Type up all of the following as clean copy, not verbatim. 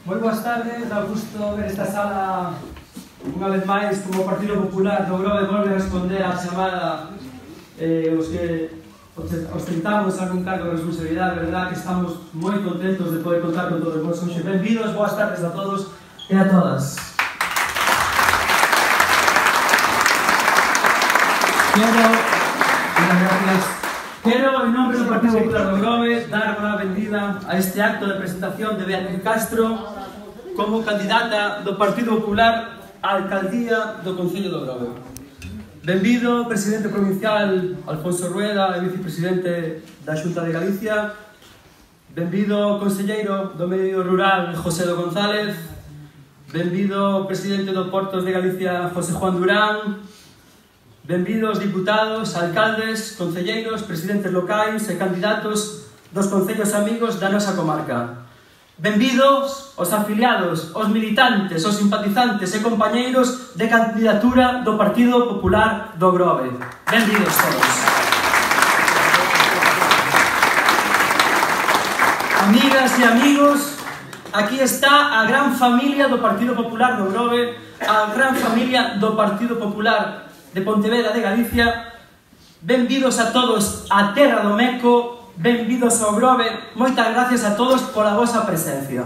Moi boas tardes, dá gusto ver esta sala unha vez máis como o Partido Popular do Grove volve a responder á chamada os que ostentamos algún cargo de responsabilidade, verdad que estamos moi contentos de poder contar con todos vos hoxe. Benvidos, boas tardes a todos e a todas. Quero, en nombre do Partido Popular do Grove, dar unha benvida a este acto de presentación de Beatriz Castro como candidata do Partido Popular á alcaldía do Concello do Grove. Benvido, presidente provincial Alfonso Rueda e vicepresidente da Xunta de Galicia. Benvido, conselleiro do Medio Rural José do González. Benvido, presidente do Portos de Galicia José Juan Durán. Benvidos diputados, alcaldes, concelleiros, presidentes locais e candidatos dos concellos amigos da nosa comarca. Benvidos os afiliados, os militantes, os simpatizantes e compañeiros de candidatura do Partido Popular do Grove. Benvidos todos. Amigas e amigos, aquí está a gran familia do Partido Popular do Grove, a gran familia do Partido Popular de Pontevedra de Galicia. Benvidos a todos á terra do Meco, benvidos ao Grove, moitas gracias a todos pola vosa presencia.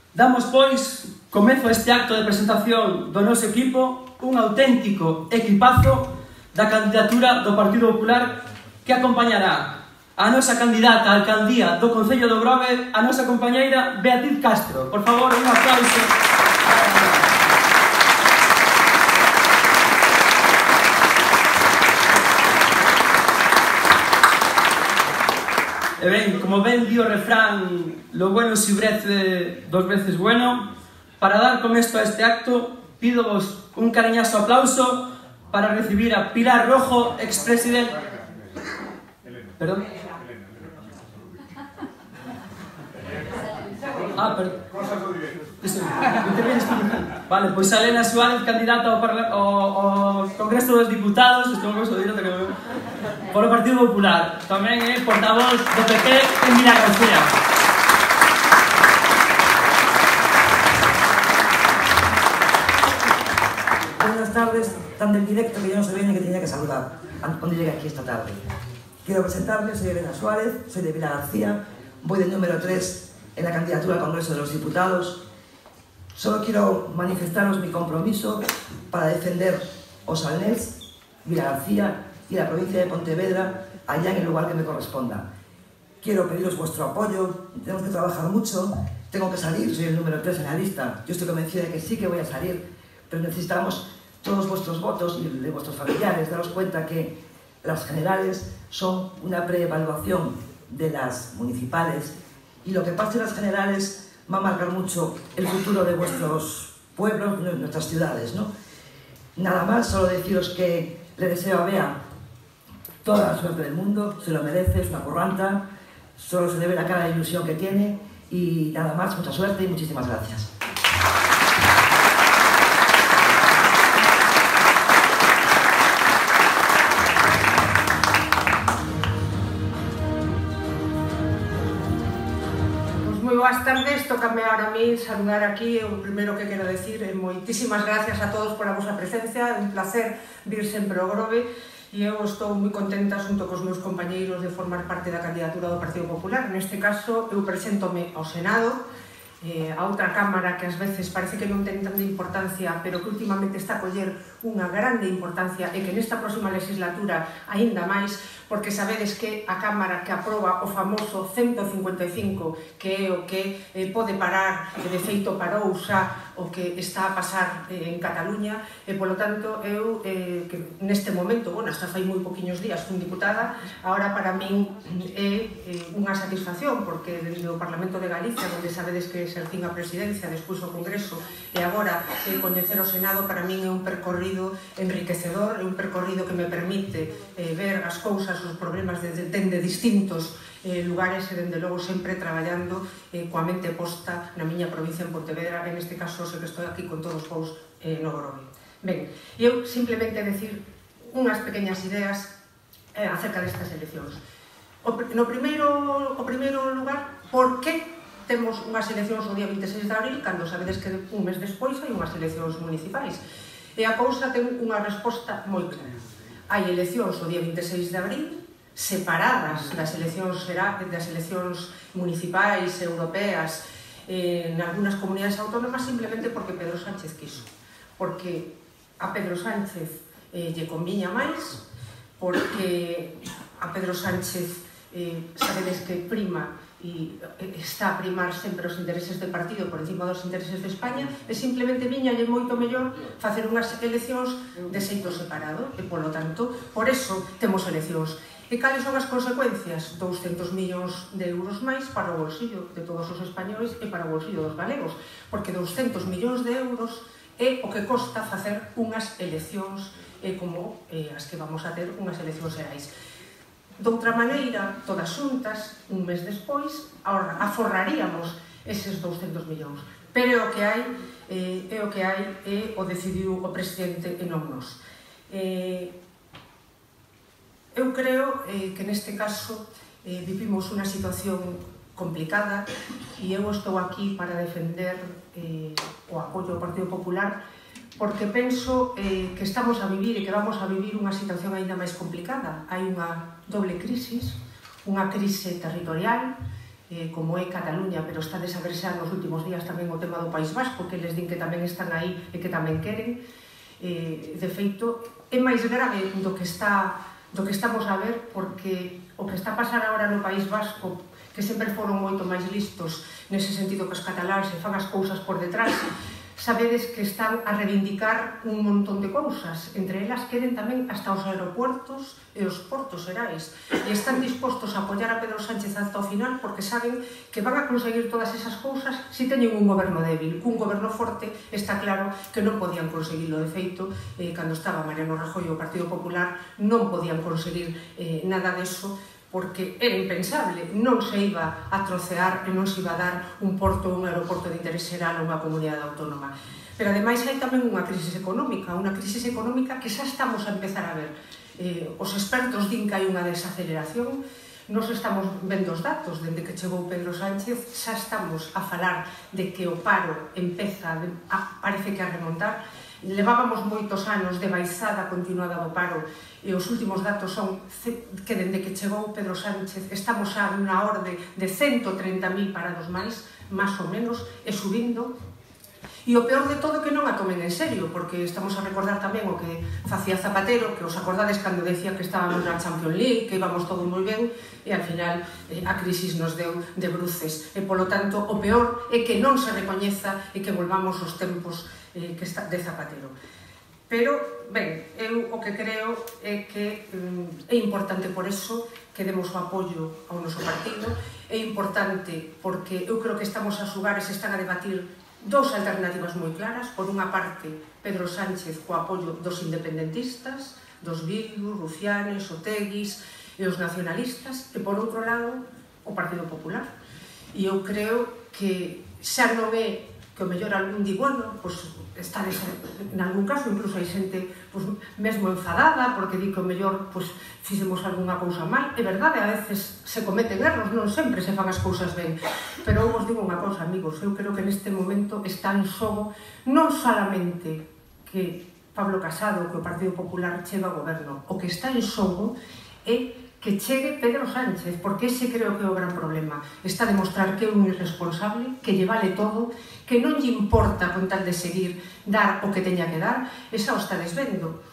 Damos, pois, comezo este acto de presentación do noso equipo, un auténtico equipazo da candidatura do Partido Popular que acompañará a nosa candidata á alcaldía do Concello do Grove, a nosa compañeira Beatriz Castro. Por favor, un aplauso. E ben, como ben di o refrán, lo bueno si brece dos veces bueno, para dar comezo a este acto, pídovos un cariñazo aplauso para recibir a Pilar Rojo, expresidente... Perdón? Perdón. Vale, pois a Elena Suárez, candidata ao Congreso dos Diputados, polo Partido Popular. Tamén é portavoz do PP en Vilagarcía. Buenas tardes, tan del directo que yo no sabía ni que tenía que saludar cuando llegué aquí esta tarde. Quiero presentarme, soy Elena Suárez, soy de Vilagarcía, voy del número 3 en la candidatura al Congreso de los Diputados. Solo quiero manifestaros mi compromiso para defender Osalnés, Vilagarcía y la provincia de Pontevedra allá en el lugar que me corresponda. Quiero pediros vuestro apoyo, tenemos que trabajar mucho, tengo que salir, soy el número 3 en la lista, yo estoy convencida de que sí que voy a salir, pero necesitamos todos vuestros votos y de vuestros familiares. Daros cuenta que las generales son una preevaluación de las municipales y lo que pase en las generales va a marcar mucho el futuro de vuestros pueblos, de nuestras ciudades, ¿no? Nada más, solo deciros que le deseo a Bea toda la suerte del mundo, se lo merece, es una curranta, solo se debe la cara de ilusión que tiene y nada más, mucha suerte y muchísimas gracias. Moi boas tardes, tócame ahora a mí saludar aquí. O primeiro que quero decir é moitísimas gracias a todos pola vosa presencia, é un placer vir sempre ao Grove, e eu estou moi contenta xunto cos meus compañeiros de formar parte da candidatura do Partido Popular. Neste caso, eu preséntome ao Senado, a outra cámara que ás veces parece que non ten tanta importancia, pero que últimamente está a coller unha grande importancia, e que nesta próxima legislatura aínda máis, porque sabedes que a Cámara que aproba o famoso 155, que é o que pode parar, que de feito parou xa o que está a pasar en Cataluña, e polo tanto eu, que neste momento, bueno, hasta fai moi poquinhos días fui diputada, agora para min é unha satisfacción, porque desde o Parlamento de Galicia, onde sabedes que exercín a presidencia, despois o Congreso, e agora coñecer o Senado, para min é un percorrido enriquecedor, é un percorrido que me permite ver as cousas, os problemas dende distintos lugares, e dende logo sempre traballando coa mente posta na miña provincia en Pontevedra. En este caso, sei que estou aquí con todos vos no Grove. Ben, eu simplemente decir unhas pequeñas ideas acerca destas eleccións. No primeiro lugar, por que temos unhas eleccións o día 26 de abril, cando sabedes que un mes despois hai unhas eleccións municipais? E a cousa ten unha resposta moi clara. Hai eleccións o día 26 de abril, separadas das eleccións municipais, europeas, en algunhas comunidades autónomas, simplemente porque Pedro Sánchez quiso. Porque a Pedro Sánchez lle conviña máis, porque a Pedro Sánchez sabedes que prima e está a primar sempre os intereses de partido por encima dos intereses de España, e simplemente viñalle moito mellor facer unhas eleccións de xeito separado, e polo tanto, por eso temos eleccións. E cales son as consecuencias? 200 millóns de euros máis para o bolsillo de todos os españoles e para o bolsillo dos galegos, porque 200 millóns de euros é o que costa facer unhas eleccións como as que vamos a ter, unhas eleccións xerais. Doutra maneira, todas xuntas, un mes despois, aforraríamos eses 200 millóns. Pero é o que hai, e o decidiu o presidente e non nós. Eu creo que neste caso vivimos unha situación complicada, e eu estou aquí para defender o apoio ao Partido Popular, porque penso que estamos a vivir e que vamos a vivir unha situación aínda máis complicada. Hai unha doble crisis, unha crise territorial, como é Cataluña, pero está a saber xa nos últimos días tamén o tema do País Vasco, que les din que tamén están aí e que tamén queren. De feito, é máis grave do que estamos a ver, porque o que está a pasar agora no País Vasco, que sempre foron moito máis listos nese sentido que os cataláns se fan as cousas por detrás, sabedes que están a reivindicar un montón de cousas, entre elas queren tamén hasta os aeropuertos e os portos xerais, e están dispostos a apoiar a Pedro Sánchez hasta o final, porque saben que van a conseguir todas esas cousas se teñen un goberno débil. Cun goberno forte está claro que non podían conseguirlo. De feito, cando estaba Mariano Rajoy e o Partido Popular, non podían conseguir nada deso, porque era impensable, non se iba a trocear e non se iba a dar un porto ou un aeroporto de interés xeral a unha comunidade autónoma. Pero ademais hai tamén unha crisis económica que xa estamos a empezar a ver. Os expertos din que hai unha desaceleración, nos estamos vendo os datos, dende que chegou Pedro Sánchez xa estamos a falar de que o paro empeza, parece que a remontar. Levábamos moitos anos de baixada continuada do paro, e os últimos datos son que dende que chegou Pedro Sánchez estamos xa na orde de 130.000 parados máis ou menos, e subindo. E o peor de todo que non a tomen en serio, porque estamos a recordar tamén o que facía Zapatero, que os acordades cando decía que estábamos na Champions League, que íbamos todo moi ben, e al final a crisis nos deu de bruces. E polo tanto, o peor é que non se recoñeza e que volvamos aos tempos de Zapatero. Pero, ben, eu o que creo é que é importante por eso que demos o apoio ao noso partido. É importante porque eu creo que estamos a xugar e se están a debatir dous alternativas moi claras. Por unha parte, Pedro Sánchez co apoio dos independentistas, dos Bildu, Rufianes, Oteguis e os nacionalistas, e por outro lado, o Partido Popular. E eu creo que xa non é que o mellor algún di, bueno, pois estades, en algún caso, incluso hai xente mesmo enfadada porque di que o mellor fixemos algunha cousa mal. É verdade, a veces se cometen erros, non sempre se fan as cousas ben, pero eu vos digo unha cousa, amigos, eu creo que neste momento está en xogo non solamente que Pablo Casado, que o Partido Popular chega ao goberno, o que está en xogo é que chegue Pedro Sánchez, porque ese creo que é o gran problema. Está a demostrar que é un irresponsable, que lle vale todo, que non lle importa con tal de seguir dar o que teña que dar, esa o está desvendo.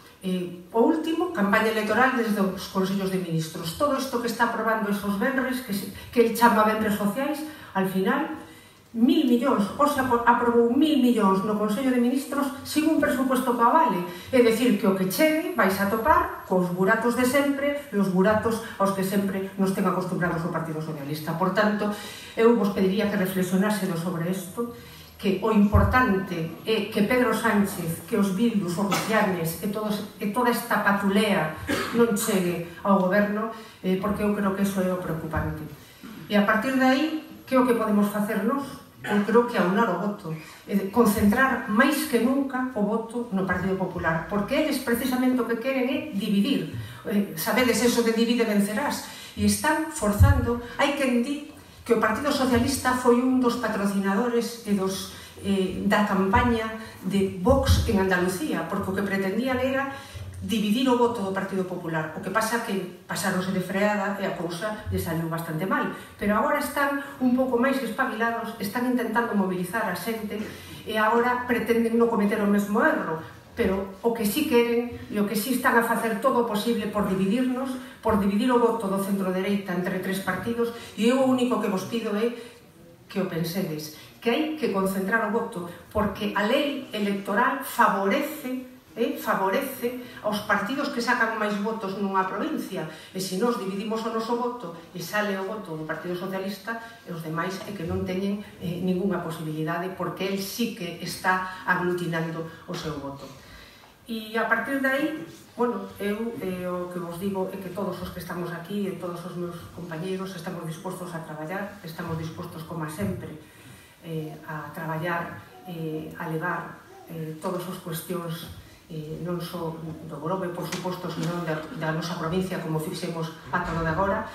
O último, campaña electoral desde os Consellos de Ministros. Todo isto que está aprobando esos venres, que el chama venres sociais, al final, 1.000 millóns, o sea, aprobou 1.000 millóns no Consello de Ministros sin un presupuesto que avale. É dicir, que o que chegue vais a topar cos buratos de sempre e os buratos aos que sempre nos ten acostumbrados o Partido Socialista. Por tanto, eu vos pediría que reflexionásemos sobre isto, que o importante é que Pedro Sánchez, que os Bildus, os Llanes e toda esta patulea non chegue ao goberno, porque eu creo que iso é o preocupante. E a partir de aí, que é o que podemos facernos? Eu creo que aunar o voto, concentrar máis que nunca o voto no Partido Popular, porque eles precisamente o que queren é dividir. Sabedes eso de divide vencerás, e están forzando. Hai quen di que o Partido Socialista foi un dos patrocinadores da campaña de Vox en Andalucía, porque o que pretendían era dividir o voto do Partido Popular. O que pasa que pasaronse de freada e a cousa lle saliu bastante mal. Pero agora están un pouco máis espabilados, están intentando mobilizar a xente e agora pretenden non cometer o mesmo erro. Pero o que sí queren e o que sí están a facer todo o posible por dividirnos, por dividir o voto do centro-dereita entre tres partidos, e eu o único que vos pido é que o pensedes, que hai que concentrar o voto, porque a lei electoral favorece aos partidos que sacan máis votos nunha provincia, e se nós dividimos o noso voto e sale o voto do Partido Socialista, e os demais é que non teñen ninguna posibilidade, porque el sí que está aglutinando o seu voto. E a partir de aí, bueno, eu o que vos digo é que todos os que estamos aquí e todos os meus compañeiros estamos dispostos a traballar, estamos dispostos, como sempre, a traballar, a levar todas as cuestións non só do Grove, por suposto, senón da nosa provincia, como fixemos ata o de agora,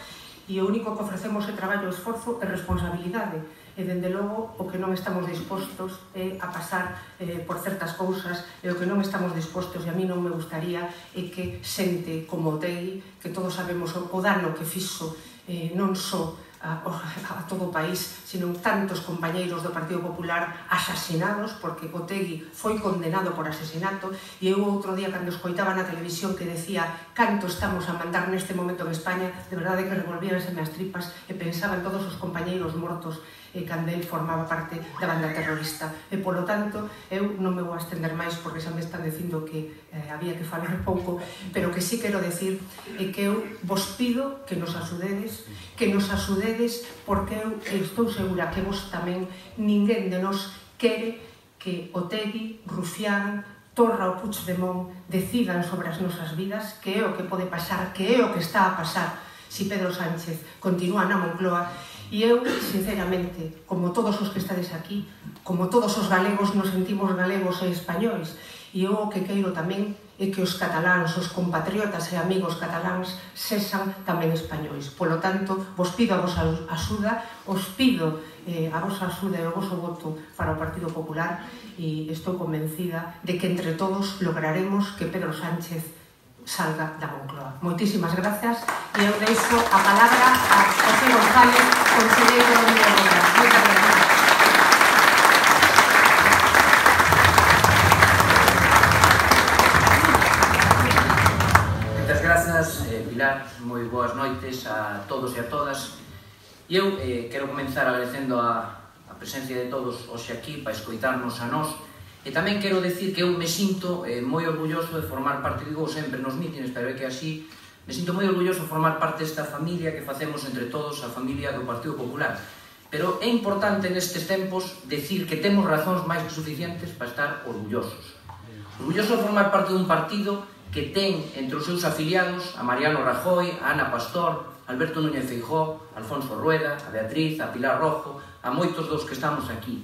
e o único que ofrecemos é traballo, esforzo e responsabilidade, e dende logo o que non estamos dispostos é a pasar por certas cousas, e o que non estamos dispostos, e a mí non me gustaría, é que xente como Otegi, que todos sabemos o dano que fixo non só a todo o país, sino tantos compañeiros do Partido Popular asasinados, porque Otegi foi condenado por asesinato, e eu outro día, cando escoitaba na televisión que decía canto estamos a mandar neste momento en España, de verdade que revolvíanse as tripas e pensaba en todos os compañeiros mortos cando el formaba parte da banda terrorista. E, polo tanto, eu non me vou a estender máis porque xa me están dicindo que había que falar pouco, pero que sí quero decir é que eu vos pido que nos axudedes, porque eu estou segura que vos tamén, ninguén de nós quere que Otegi, Rufián, Torra ou Puigdemont decidan sobre as nosas vidas, que é o que pode pasar, que é o que está a pasar se Pedro Sánchez continúa na Moncloa. E eu, sinceramente, como todos os que estades aquí, como todos os galegos nos sentimos galegos e españois, e eu o que queiro tamén é que os cataláns, os compatriotas e amigos cataláns sexan tamén españois. Polo tanto, vos pido a vosa axuda, os pido a vosa axuda e o voso voto para o Partido Popular, e estou convencida de que entre todos lograremos que Pedro Sánchez salga da Moncloa. Moitísimas grazas, e eu deixo a palabra a José González, conselleiro do Unión Europea. Moitas grazas. Moitas grazas, Pilar. Moi boas noites a todos e a todas. E eu quero comenzar agradecendo a presencia de todos hoxe aquí para escoitarnos a nós. E tamén quero decir que eu me sinto moi orgulloso de formar parte, digo sempre nos mítines, pero é que así me sinto moi orgulloso de formar parte desta familia que facemos entre todos, a familia do Partido Popular. Pero é importante nestes tempos decir que temos razóns máis que suficientes para estar orgullosos. Orgulloso de formar parte dun partido que ten entre os seus afiliados a Mariano Rajoy, a Ana Pastor, Alberto Núñez Feijóo, Alfonso Rueda, a Beatriz, a Pilar Rojo, a moitos dos que estamos aquí.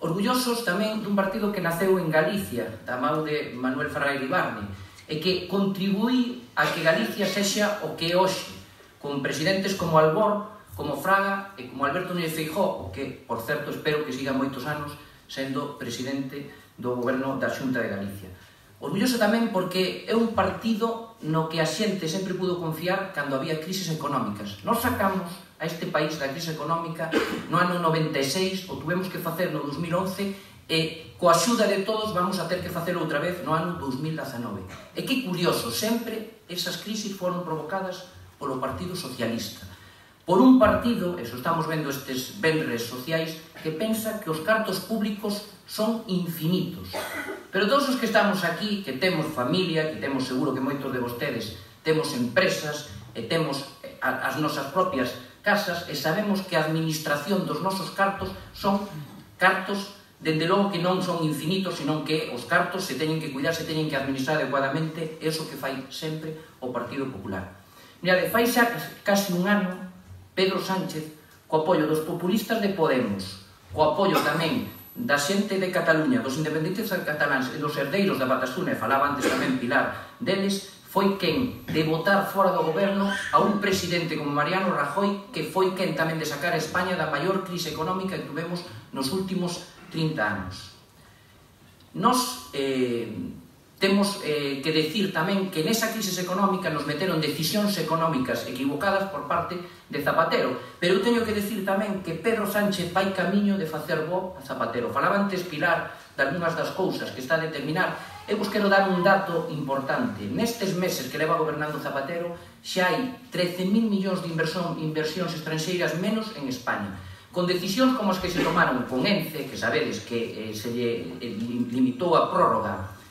Orgullosos tamén dun partido que naceu en Galicia, da mão de Manuel Fraga Iribarne, e que contribuí a que Galicia sexa o que é hoxe, con presidentes como Albor, como Fraga e como Alberto Núñez Feijóo, o que, por certo, espero que siga moitos anos sendo presidente do goberno da Xunta de Galicia. Orgulloso tamén porque é un partido no que a xente sempre pudo confiar cando había crisis económicas. Nos sacamos a este país da crise económica no ano 96, o tuvemos que facer no 2011, e coa axuda de todos vamos a ter que facelo outra vez no ano 2019. E que curioso, sempre esas crisis foron provocadas polo Partido Socialista. Por un partido, eso estamos vendo estes venres sociais, que pensa que os cartos públicos son infinitos. Pero todos os que estamos aquí, que temos familia, que temos seguro que moitos de vostedes, temos empresas e temos as nosas propias casas e sabemos que a administración dos nosos cartos son cartos, dende logo que non son infinitos, senón que os cartos se teñen que cuidar, se teñen que administrar adecuadamente, é iso que fai sempre o Partido Popular. Mirade, fai xa casi un ano, Pedro Sánchez, co apoio dos populistas de Podemos, co apoio tamén da xente de Cataluña, dos independentistas cataláns e dos herdeiros da Batasuna, e falaba antes tamén Pilar deles, foi quen de botar fora do goberno a un presidente como Mariano Rajoy, que foi quen tamén de sacar a España da maior crise económica que tuvemos nos últimos 30 anos. Nos temos que decir tamén que nesa crise económica nos meteron decisións económicas equivocadas por parte de Zapatero, pero eu teño que decir tamén que Pedro Sánchez vai camiño de facer bo a Zapatero. Falaba antes Pilar de algunhas das cousas que está a determinar. Eu vos quero dar un dato importante. Nestes meses que leva gobernando Zapatero xa hai 13.000 millóns de inversións estranxeiras menos en España, con decisións como as que se tomaron con ENCE, que sabedes que se lle limitou a prórroga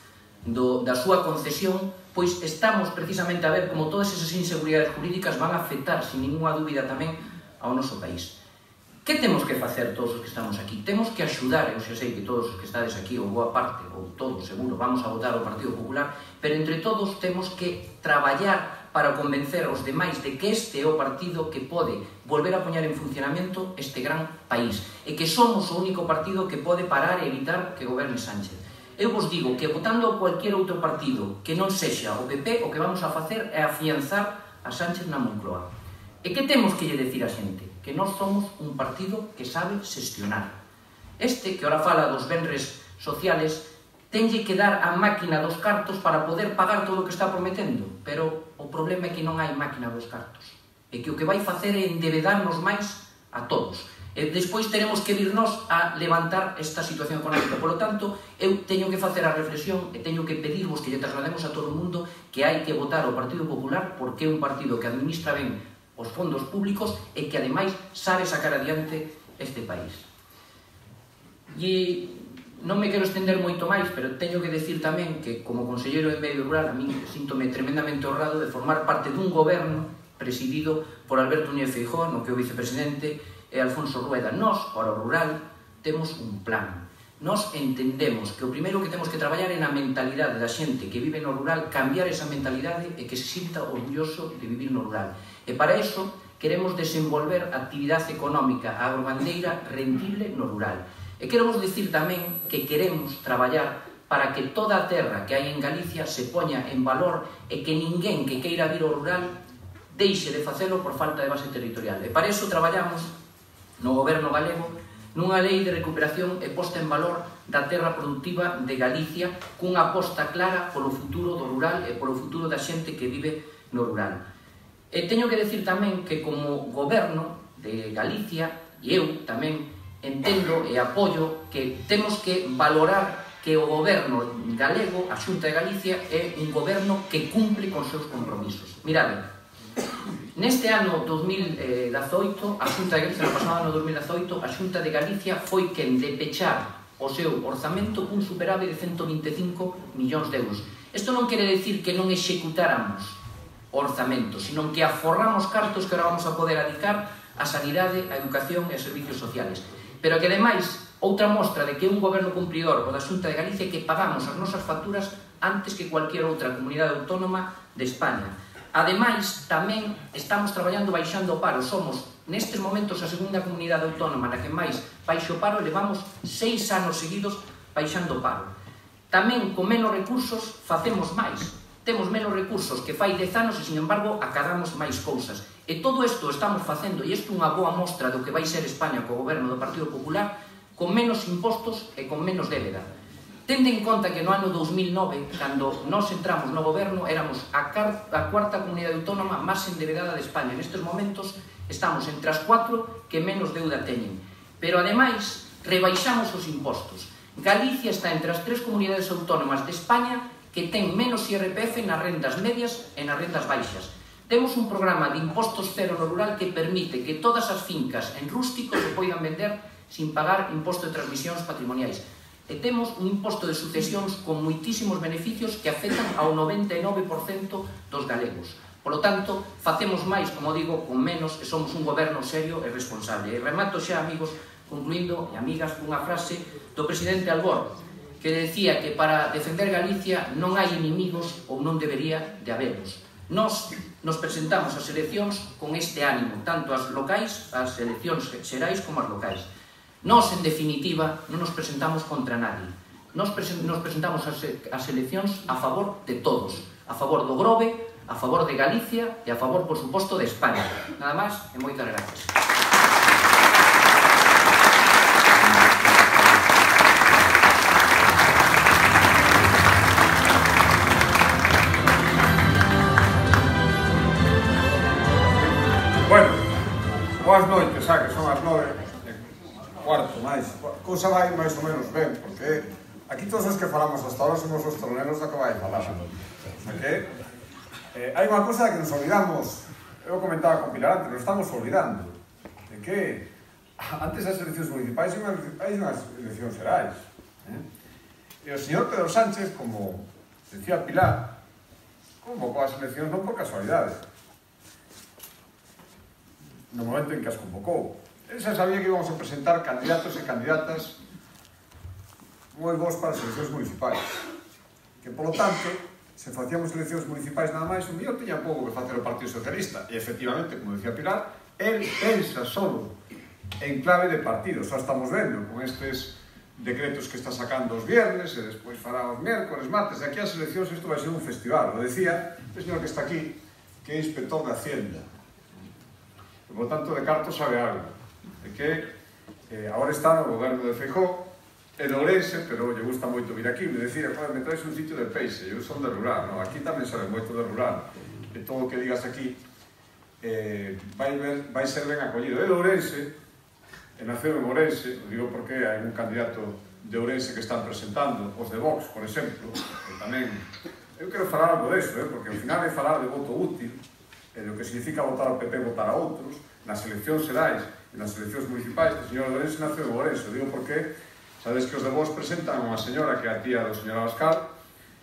da súa concesión, pois estamos precisamente a ver como todas esas inseguridades jurídicas van a afectar, sin ninguna dúbida, tamén ao noso país. Que temos que facer todos os que estamos aquí? Temos que axudar, eu xa sei que todos os que estades aquí, ou boa parte, ou todos, seguro, vamos a votar ao Partido Popular, pero entre todos temos que traballar para convencer aos demais de que este é o partido que pode volver a poñer en funcionamento este gran país, e que somos o único partido que pode parar e evitar que goberne Sánchez. Eu vos digo que votando a cualquier outro partido que non sexa o PP, o que vamos a facer é afianzar a Sánchez na Moncloa. E que temos que lle decir a xente? Que nós somos un partido que sabe xestionar. Este, que ora fala dos venres sociales, tenlle que dar a máquina dos cartos para poder pagar todo o que está prometendo, pero o problema é que non hai máquina dos cartos, e que o que vai facer é endebedarnos máis a todos. E despois teremos que virnos a levantar esta situación económica. Por lo tanto, eu teño que facer a reflexión e teño que pedirvos que lle traslademos a todo o mundo que hai que votar o Partido Popular porque é un partido que administra ben os fondos públicos e que ademais sabe sacar adiante este país. E non me quero estender moito máis, pero teño que decir tamén que como conselleiro de Medio Rural a mí síntome tremendamente honrado de formar parte dun goberno presidido por Alberto Núñez Feijóo, no que o vicepresidente é Alfonso Rueda. Nós, para o rural, temos un plan. Nós entendemos que o primeiro que temos que traballar é na mentalidade da xente que vive no rural, cambiar esa mentalidade e que se sinta orgulloso de vivir no rural. E para iso queremos desenvolver actividade económica agrogandeira rendible no rural. E quero vos dicir tamén que queremos traballar para que toda a terra que hai en Galicia se poña en valor e que ninguén que queira vir ao rural deixe de facelo por falta de base territorial. E para iso traballamos no goberno galego nunha lei de recuperación e posta en valor da terra productiva de Galicia cunha aposta clara polo futuro do rural e polo futuro da xente que vive no rural. E teño que decir tamén que como goberno de Galicia, e eu tamén entendo e apoio que temos que valorar que o goberno galego, a Xunta de Galicia, é un goberno que cumple con seus compromisos. Mirade, neste ano 2018, a Xunta de Galicia, no pasado ano 2018, a Xunta de Galicia foi quen de pechar o seu orzamento cun superávit de 125 millóns de euros. Isto non quere decir que non executáramos o orzamento, sino que aforramos cartos que ahora vamos a poder adicar a sanidade, a educación e a servicios sociales. Pero que, ademais, outra mostra de que un goberno cumpridor o da Xunta de Galicia é que pagamos as nosas facturas antes que cualquier outra comunidade autónoma de España. Ademais, tamén estamos traballando baixando o paro. Somos nestes momentos a segunda comunidade autónoma na que máis baixa o paro, levamos 6 anos seguidos baixando o paro. Tamén, con menos recursos, facemos máis. Temos menos recursos que fai 10 anos e, sin embargo, acadamos máis cousas. E todo isto estamos facendo, e isto é unha boa mostra do que vai ser España co goberno do Partido Popular, con menos impostos e con menos débeda. Tende en conta que no ano 2009, cando nós entramos no goberno, éramos a cuarta comunidade autónoma máis endevedada de España. Nestes momentos estamos entre as 4 que menos deuda teñen. Pero, ademais, rebaixamos os impostos. Galicia está entre as 3 comunidades autónomas de España que ten menos IRPF nas rendas medias e nas rendas baixas. Temos un programa de impostos cero no rural que permite que todas as fincas en rústico se poidan vender sin pagar imposto de transmisións patrimoniais. E temos un imposto de sucesións con moitísimos beneficios que afectan ao 99% dos galegos. Por lo tanto, facemos máis, como digo, con menos, e somos un goberno serio e responsable. E remato xa, amigos, concluindo, e amigas, unha frase do presidente Albor, que decía que para defender Galicia non hai inimigos ou non debería de habelos. Nós nos presentamos ás eleccións con este ánimo, tanto as locais, as eleccións xerais como as locais. Nós, en definitiva, non nos presentamos contra nadie. Nos presentamos as eleccións a favor de todos, a favor do Grove, a favor de Galicia e a favor, por suposto, de España. Nada máis e moitas gracias. Bueno, boas noites, xa que son as 9:15, máis. Cousa vai máis ou menos ben, porque aquí todos os que falamos hasta ahora somos os troneros da que vai falar. O sea que hai unha cousa que nos olvidamos, eu comentaba con Pilar antes, nos estamos olvidando de que antes das eleccións municipais hai unhas eleccións xerais. E o señor Pedro Sánchez, como decía Pilar, convocou as eleccións non por casualidade, no momento en que as convocou. Ele xa sabía que íbamos a presentar candidatos e candidatas moi bons para as eleccións municipais. Que, polo tanto, se facíamos eleccións municipais nada máis, o mellor tiña pouco que facer o Partido Socialista. E, efectivamente, como decía Pilar, el pensa solo en clave de partido. Xa estamos vendo con estes decretos que está sacando os viernes e despois fará os mércores, martes. E aquí as eleccións isto vai ser un festival. Lo decía o señor que está aquí, que é inspector de Hacienda. E, por tanto, de carto sabe algo. De que agora está no goberno de Feijóo e de Ourense, pero lle gusta moito vir aquí. Me decía, me traes un sitio de peixe, eu son de rural, no? Aquí tamén sabe moito de rural. E todo o que digas aquí vai ser ben acollido. É de Ourense, e naceu en Ourense, o digo porque hai un candidato de Ourense que están presentando, os de Vox, por exemplo, que tamén... Eu quero falar algo deso, porque ao final é falar de voto útil, e do que significa votar ao PP e votar a outros, nas eleccións xerais e nas eleccións municipais. O señor de Ourense naceu en Ourense, o digo porque sabedes que os de Vox presentan unha señora que é a tía do señor Abascal,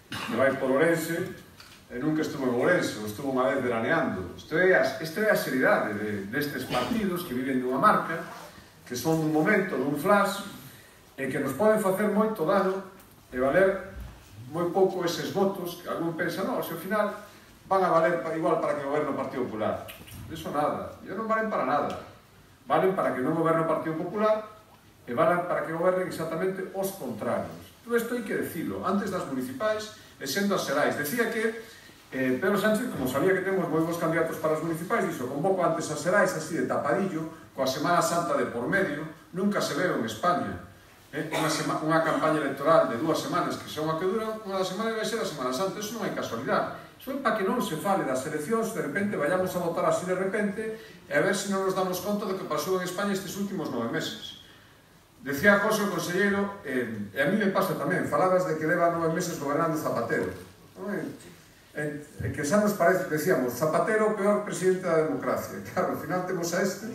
que vai por Ourense e nunca estuvo en Ourense, ou estuvo unha vez veraneando. Isto é a seriedade destes partidos que viven dunha marca, que son dun momento, dun flash, e que nos poden facer moito dano e valer moi pouco eses votos que algún pensa, no, se ao final van a valer igual para que goberne o Partido Popular. Eso nada, non valen para nada. Valen para que non goberne o Partido Popular e valen para que gobernen exactamente os contrarios. Todo isto hai que decirlo, antes das municipais e sendo as xerais. Decía que Pedro Sánchez, como sabía que temos moi bons candidatos para as municipais, dixo, convoco antes as xerais así de tapadillo, coa Semana Santa de por medio, nunca se veo en España. Unha campaña electoral de 2 semanas, que xa unha que dura, unha das semanas vai ser a Semana Santa, eso non hai casualidade. Iso é para que non se fale das eleccións, de repente vayamos a votar así de repente e a ver se non nos damos conta do que pasou en España estes últimos 9 meses. Decía José, o conselleiro, e a mí me pasa tamén, falabas de que leva 9 meses gobernando Zapatero. E que xa nos parece, decíamos, Zapatero o peor presidente da democracia. Claro, ao final temos a este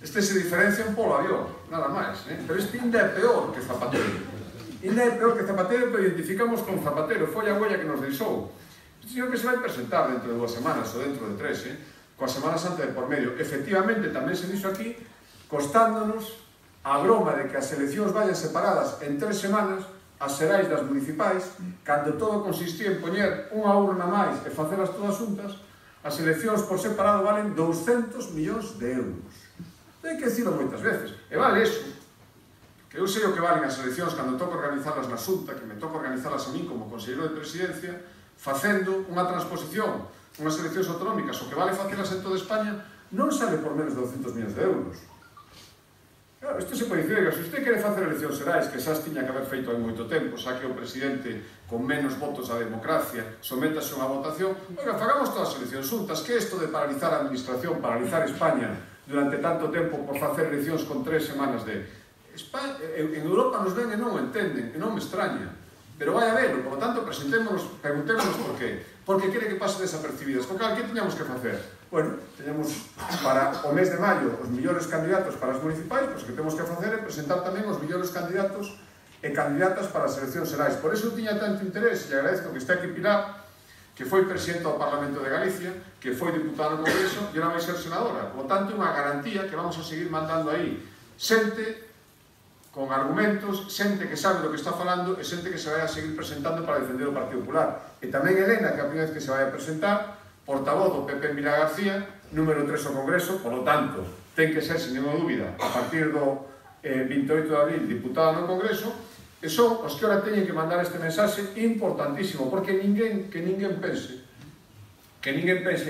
se diferencia un polo avión, nada máis, pero este ainda é peor que Zapatero. Ainda é peor que Zapatero, pero identificamos con Zapatero, foi a huella que nos deixou. Este señor que se vai presentar dentro de 2 semanas ou dentro de 3, coa Semana Santa de por medio. Efectivamente, tamén se dixo aquí, costándonos a broma de que as eleccións vayan separadas en 3 semanas, as xerais das municipais, cando todo consistía en poñer unha urna máis e facelas todas juntas, as eleccións por separado valen 200 millóns de euros. Ten que dicilo moitas veces. E vale eso, que eu sei o que valen as eleccións cando toco organizalas na Xunta, que me toca organizalas a mí como conselleiro de presidencia, facendo unha transposición, unhas eleccións autonómicas, o que vale facelas en toda España, non sale por menos de 200 millones de euros. Claro, isto se pode dicir, que se usted quere facer eleccións xerais, que xa as tiña que haber feito hai moito tempo, xa que o presidente con menos votos á democracia sométase a unha votación, oiga, fagamos todas as eleccións xuntas, que isto de paralizar a administración, paralizar España durante tanto tempo por facer eleccións con 3 semanas de... En Europa nos ven e non o entenden, e non me extraña, pero vai a verlo, por lo tanto, preguntémonos por qué. Porque quere que pase desapercibidas. Porque, que tiñamos que facer? Bueno, teñamos para o mes de maio os millores candidatos para as municipais, pois que temos que facer é presentar tamén os millores candidatos e candidatas para as eleccións xerais. Por iso tiña tanto interés, e agradezco que está aquí Pilar, que foi presidente do Parlamento de Galicia, que foi diputada no Congreso e non vai ser senadora. Por lo tanto, é unha garantía que vamos a seguir mandando aí xente con argumentos, xente que sabe do que está falando e xente que se vai a seguir presentando para defender o Partido Popular. E tamén Elena, que a primeira vez que se vai a presentar, portavoz do PP en Vila García, número 3 ao Congreso, por lo tanto, ten que ser, sin ninguna dúbida, a partir do 28 de abril, diputada no Congreso, e son os que ora teñen que mandar este mensaxe importantísimo, porque ninguén pense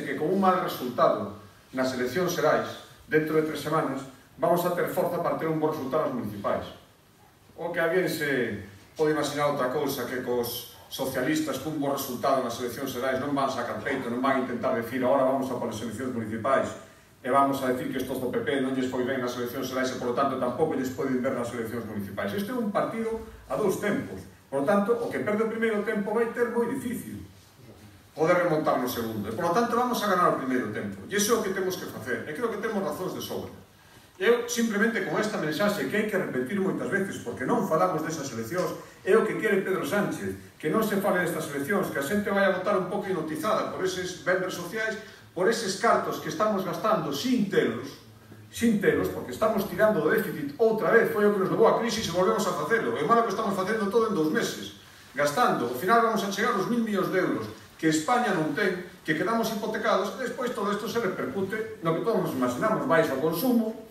que con un mal resultado nas eleccións xerais, dentro de 3 semanas, vamos a ter forza para ter un bon resultado nas municipais. O que alguén se pode imaginar outra cousa, que cos socialistas cun bon resultado nas eleccións xerais non van sacar peito, non van intentar decir ahora vamos a polas eleccións municipais e vamos a decir que estos do PP non lles foi ben nas eleccións xerais e, por lo tanto, tampouco lles poden ver nas eleccións municipais. Este é un partido a 2 tempos. Por lo tanto, o que perde o primeiro tempo vai ter moi difícil poder remontar no segundo. E, por lo tanto, vamos a ganar o primeiro tempo. E iso é o que temos que facer. E creo que temos razóns de sobra. Eu, simplemente con esta mensaxe que hai que repetir moitas veces, porque non falamos desas eleccións, é o que quere Pedro Sánchez, que non se fale destas eleccións, que a xente vai a votar un pouco hipnotizada por eses venres sociais, por eses cartos que estamos gastando sin telos, porque estamos tirando do déficit outra vez, foi o que nos levou a crisis e volvemos a facelo. É malo que estamos facendo todo en 2 meses, gastando, ao final vamos a chegar aos 1.000 millóns de euros, que España non ten, que quedamos hipotecados, e despois todo isto se repercute no que todos nos imaginamos, baixo o consumo.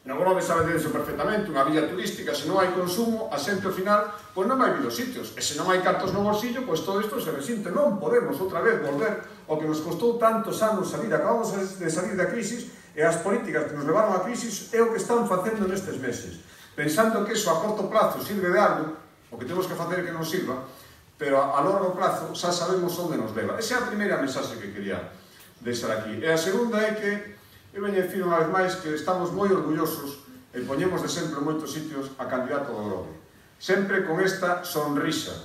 No Grove sabe disso perfectamente, unha villa turística, se non hai consumo, a xente ao final, pois non vai vir os sitios, e se non hai cartos no bolsillo, pois todo isto se resinte. Non podemos outra vez volver ao que nos costou tantos anos salir, acabamos de salir da crisis, e as políticas que nos levaron á crisis é o que están facendo nestes meses, pensando que iso a corto plazo sirve de algo, o que temos que facer é que non sirva, pero a largo plazo xa sabemos onde nos leva. Esa é a primeira mensaxe que quería deixar aquí. E a segunda é que eu veño a dicir unha vez máis que estamos moi orgullosos e poñemos de sempre en moitos sitios a candidato do Grove. Sempre con esta sonrisa.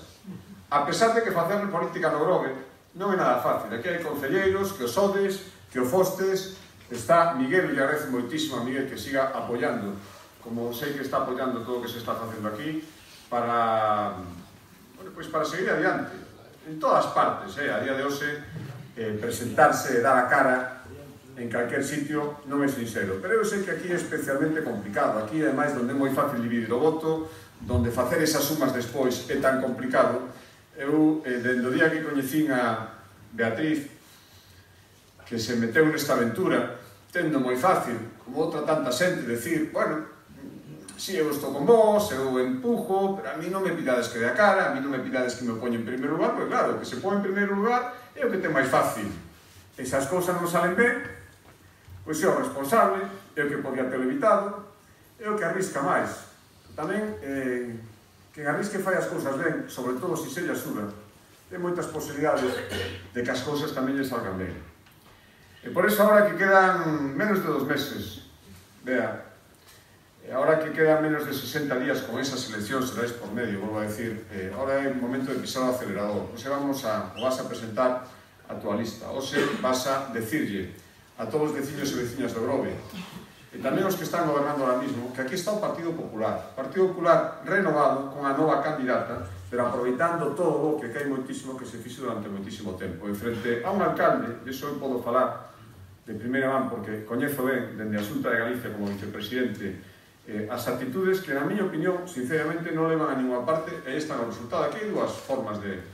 A pesar de que facer política no Grove non é nada fácil. Aquí hai concelleiros que o sodes, que o fostes. Está Miguel, e agradezo moitísimo a Miguel que siga apoiando, como sei que está apoiando todo o que se está facendo aquí, para seguir adiante. En todas partes, a día de hoxe, presentarse e dar a cara en calquer sitio non é sincero, pero eu sei que aquí é especialmente complicado. Aquí, ademais, onde é moi fácil dividir o voto, onde facer esas sumas despois é tan complicado. Eu, dende o día que coñecín a Beatriz, que se meteu nesta aventura, tendo moi fácil, como outra tanta xente, decir, bueno, si eu estou con vos, eu empujo, pero a mí non me pidades que dé a cara, a mí non me pidades que me poño en primeiro lugar, porque claro, o que se pon en primeiro lugar é o que ten máis fácil. E se as cousas non salen ben, pois é o responsable, é o que podía ter evitado, é o que arrisca máis. Tamén, que arrisque fai as cousas ben, sobre todo se se lle axuda, ten moitas posibilidades de que as cousas tamén lle salgan ben. E por iso, agora que quedan menos de 2 meses, vea, agora que quedan menos de 60 días con esas eleccións xerais por medio, volvo a decir, agora é o momento de pisar o acelerador. Oxe vas a presentar a tua lista, oxe vas a decirlle a todos os veciños e veciñas do Grove, e tamén os que están gobernando ahora mismo, que aquí está o Partido Popular renovado, con a nova candidata, pero aproveitando todo o que hai moitísimo que se fixo durante moitísimo tempo. E frente a un alcalde, e iso eu podo falar de primeira man, porque coñezo ben, dende a Xunta de Galicia como vicepresidente, as actitudes que, na miña opinión, sinceramente, non levan a ninguna parte, e están o resultado. Aquí hai 2 formas de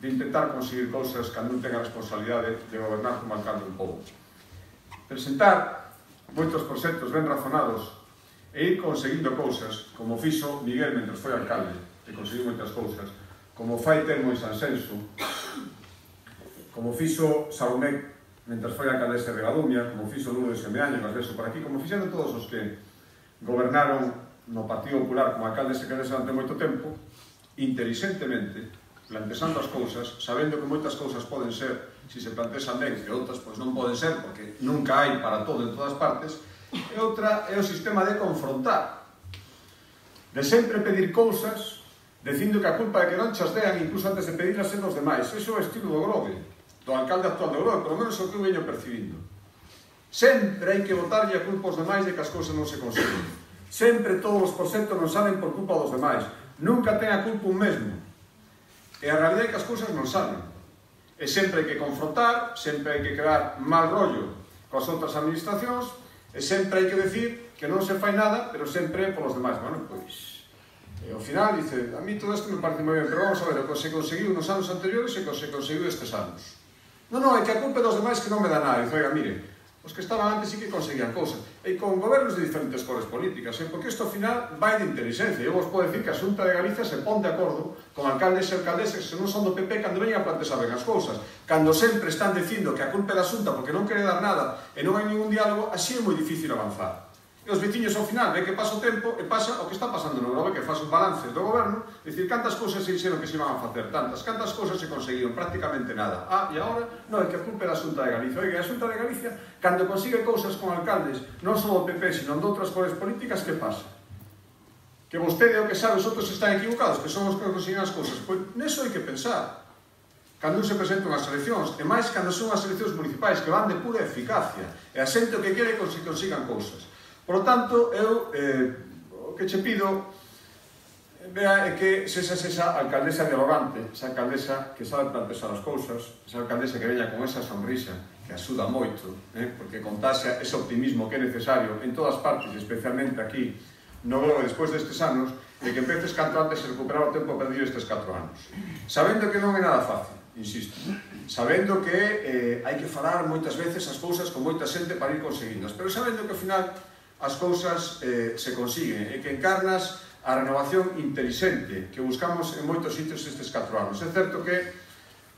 intentar conseguir cousas cando non ten a responsabilidade de gobernar como alcalde un pobo. Presentar moitos proxectos ben razonados e ir conseguindo cousas, como fixo Miguel mentre foi alcalde, e conseguiu moitas cousas, como fai Telmo en Sanxenxo, como fixo Salomé mentre foi alcaldesa de Gadumia, como fixo Lourdes Semeaño, as beso por aquí, como fixeron todos os que gobernaron no Partido Popular como alcaldes e alcaldesa durante moito tempo, inteligentemente, plantexando as cousas, sabendo que moitas cousas poden ser, se se plantexan ben, e outras pois non poden ser, porque nunca hai para todo en todas partes, e outra é o sistema de confrontar, de sempre pedir cousas, dicindo que a culpa é que non chas dean, incluso antes de pedirlas en os demais. Iso é o estilo do Grove, do alcalde actual do Grove, polo menos o que eu veño percibindo. Sempre hai que botarlle a culpa aos demais de que as cousas non se consiguen. Sempre todos os proxectos non salen por culpa dos demais. Nunca ten a culpa un mesmo. E a realidade é que as cousas non salen. E sempre hai que confrontar, sempre hai que crear mal rollo coas outras administracións, e sempre hai que decir que non se fai nada, pero sempre polos demais. Bueno, pois, ao final dice, a mí todo isto me parece moi ben, pero vamos a ver, o que se conseguiu nos anos anteriores e o que se conseguiu estes anos. Non, é que a culpa dos demais que non me dá nada. Dice, oiga, mire, os que estaban antes sí que conseguían cousas, e con gobernos de diferentes cores políticas, porque isto ao final vai de inteligencia. Eu vos podo decir que a Xunta de Galicia se pon de acordo con alcaldes e alcaldesas que non son do PP cando veñen a plantexar ben as cousas, cando sempre están dicindo que a culpa é da Xunta porque non quere dar nada e non hai ningún diálogo, así é moi difícil avanzar. E os veciños ao final ven que pasa o tempo e pasa o que está pasando no Grove, que faz un balance do goberno, dicir cantas cousas se dixeron que se iban a facer, tantas, cantas cousas se conseguiron, prácticamente nada. E agora, non, é que a culpa é da Xunta de Galicia. Oiga, a Xunta de Galicia, cando consigue cousas con alcaldes, non só do PP, sino de outras cores políticas, que pasa? Que vostede é o que sabe, os outros están equivocados, que son os que consiguen as cousas. Pois neso hai que pensar. Cando se presentan as eleccións, e máis cando son as eleccións municipais, que van de pura eficacia, e a xente o que quere que consigan cousas. Por lo tanto, eu o que che pido vea é que sexas esa alcaldesa dialogante, esa alcaldesa que sabe plantexar as cousas, esa alcaldesa que veña con esa sonrisa, que axuda moito, porque contaxa ese optimismo que é necesario en todas partes, especialmente aquí no Grove despois destes anos, e que empeces canto antes a recuperar o tempo perdido estes 4 anos. Sabendo que non é nada fácil, insisto, sabendo que hai que falar moitas veces as cousas con moita xente para ir conseguindas, pero sabendo que ao final as cousas se consiguen e que encarnas a renovación intelixente que buscamos en moitos sitios estes 4 anos. É certo que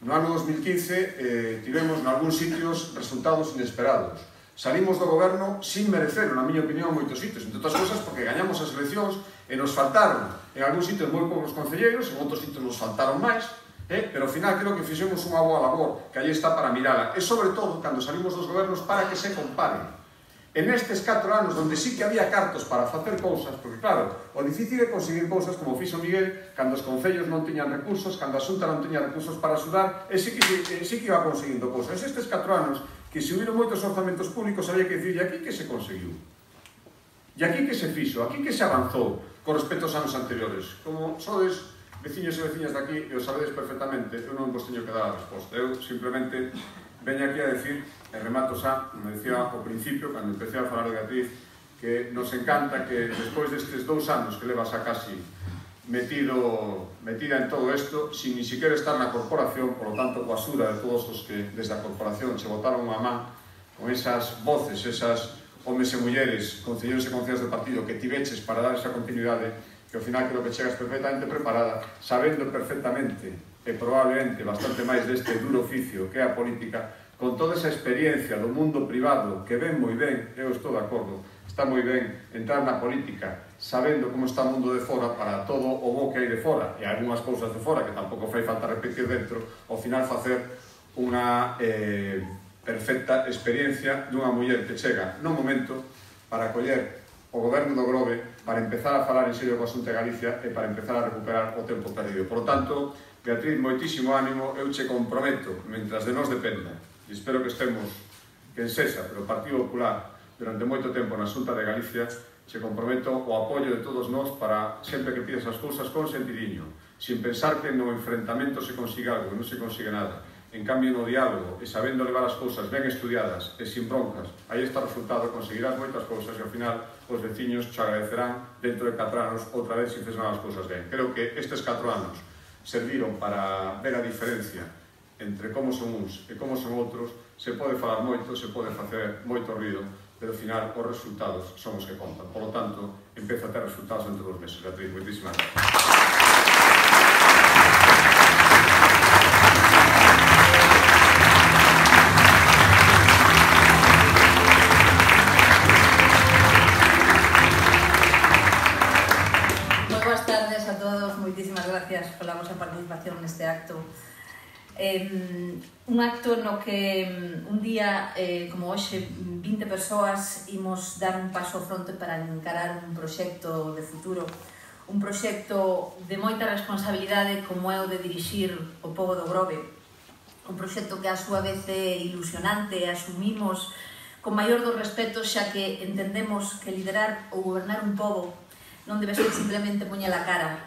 no ano 2015 tivemos en algúns sitios resultados inesperados. Salimos do goberno sin merecer, na miña opinión, moitos sitios, entre outras cousas porque gañamos as eleccións e nos faltaron en algúns sitios moi poucos concelleiros, en outros sitios nos faltaron máis, pero ao final creo que fixemos unha boa labor que aí está para mirala, e sobre todo cando salimos dos gobernos para que se comparen. En estes 4 anos, onde sí que había cartos para facer cousas, porque claro, o difícil é conseguir cousas como fixo Miguel, cando os concellos non tiñan recursos, cando a Xunta non tiña recursos para axudar, e sí que iba conseguindo cousas. Estes 4 anos, que se hubiron moitos orzamentos públicos, había que dicir, e aquí que se conseguiu? E aquí que se fixo? Aquí que se avanzou con respecto aos anos anteriores? Como sodes veciños e veciñas daqui, e o sabedes perfectamente, eu non vos teño que dar a resposta. Eu simplemente veño aquí a decir, e remato xa, como decía ao principio, cando empecé a falar de Beatriz, que nos encanta que despois destes 2 anos que levas a casi metida en todo isto, sin ni siquiera estar na corporación, por lo tanto, coa axuda de todos os que desde a corporación se botaron unha man, con esas voces, esas homes e mulleres, concelleiros e concelleiras de partido que tiveches para dar esa continuidade, que ao final creo que chegas perfectamente preparada, sabendo perfectamente e probablemente bastante máis deste duro oficio que é a política, con toda esa experiencia do mundo privado que ven moi ben, eu estou de acordo, está moi ben entrar na política sabendo como está o mundo de fora para todo o bo que hai de fora e algunhas cousas de fora que tampouco fai falta repetir dentro, ao final facer unha perfecta experiencia dunha muller que chega no momento para coller o goberno do Grove para empezar a falar en serio coa Xunta de Galicia e para empezar a recuperar o tempo perdido. Por lo tanto, Beatriz, moitísimo ánimo, eu che comprometo, mentras de nós dependa, e espero que estemos, quen sexa, pero o Partido Popular, durante moito tempo na Xunta de Galicia, che comprometo o apoio de todos nós para, sempre que pides as cousas, con sentidiño, sin pensar que no enfrentamento se consigue algo, non se consigue nada. En cambio, no diálogo, e sabendo levar as cousas ben estudiadas e sin broncas, aí está o resultado, conseguirás moitas cousas e ao final os veciños te agradecerán dentro de 4 anos outra vez se fes as cousas ben. Creo que estes 4 anos serviron para ver a diferencia entre como son uns e como son outros, se pode falar moito, se pode facer moito ruido, pero ao final os resultados son os que contan. Por lo tanto, empeza a ter resultados entre os meses. Beatriz, moitísimas gracias. Moitísimas gracias pola vosa participación neste acto. Un acto no que un día, como hoxe, 20 persoas imos dar un paso ao fronte para encarar un proxecto de futuro, un proxecto de moita responsabilidade como é o de dirixir o pobo do Grove, un proxecto que a súa vez é ilusionante e asumimos con maior dos respetos, xa que entendemos que liderar ou gobernar un pobo non debe ser simplemente poñer a cara,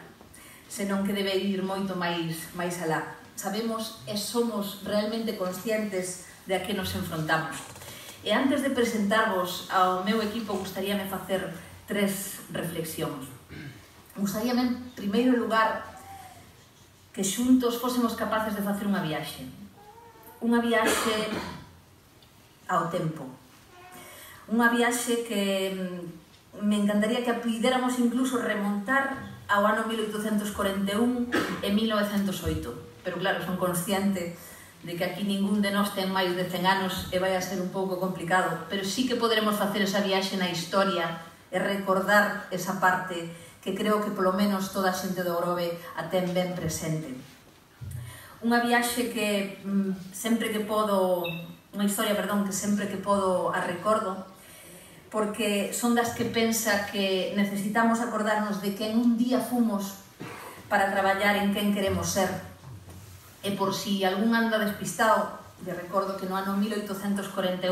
senón que debe ir moito máis alá. Sabemos e somos realmente conscientes de a que nos enfrontamos. E antes de presentarvos ao meu equipo, gustaríame facer 3 reflexións. Gustaríame, en primeiro lugar, que xuntos fósemos capaces de facer unha viaxe. Unha viaxe ao tempo. Unha viaxe que me encantaría que puidéramos incluso remontar ao ano 1841 e 1908. Pero claro, son consciente de que aquí ningún de nós ten máis de 100 anos e vai a ser un pouco complicado, pero sí que poderemos facer esa viaxe na historia e recordar esa parte que creo que polo menos toda a xente do Grove a ten ben presente. Unha viaxe que sempre que podo, unha historia, perdón, que sempre que podo a recordo, porque son das que pensa que necesitamos acordarnos de que en un día fomos para traballar en quen queremos ser. E por si algún anda despistado, lle recordo que no ano 1841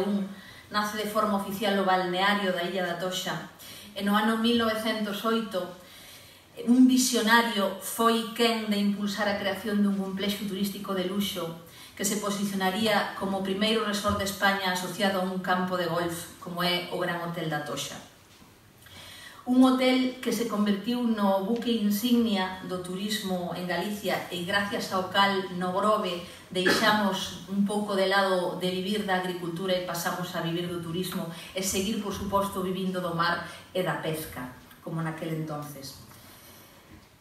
nace de forma oficial o balneario da Illa da Toxa, e no ano 1908 un visionario foi quen de impulsar a creación dun complexo turístico de luxo que se posicionaría como o primeiro resort de España asociado a un campo de golf, como é o Gran Hotel da Toxa. Un hotel que se convertiu no buque insignia do turismo en Galicia e gracias ao cal no Grove deixamos un pouco de lado de vivir da agricultura e pasamos a vivir do turismo e seguir, por suposto, vivindo do mar e da pesca, como naquele entonces.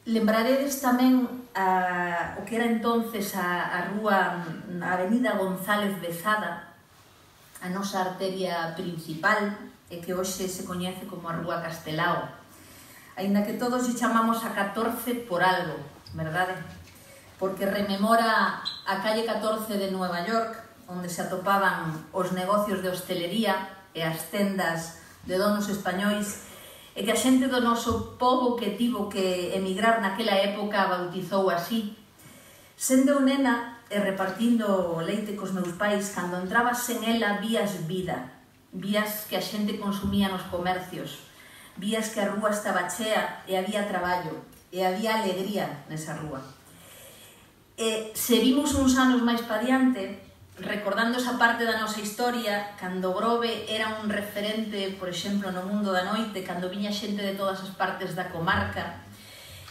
Lembraredes tamén o que era entonces a avenida González Bezada, a nosa arteria principal, e que hoxe se coñece como a Rúa Castelao. Aínda que todos lle chamamos a 14 por algo, verdade? Porque rememora a calle 14 de Nueva York, onde se atopaban os negocios de hostelería e as tendas de donos españois, e que a xente do noso pobo que tivo que emigrar naquela época bautizou así. Sendo nena e repartindo leite cos meus pais, cando entrabas en ela vías vida, vías que a xente consumía nos comercios, vías que a rúa estaba chea e había traballo, e había alegría nesa rúa. E se vimos uns anos máis pa diante, recordando esa parte da nosa historia, cando Grove era un referente, por exemplo, no mundo da noite, cando viña xente de todas as partes da comarca,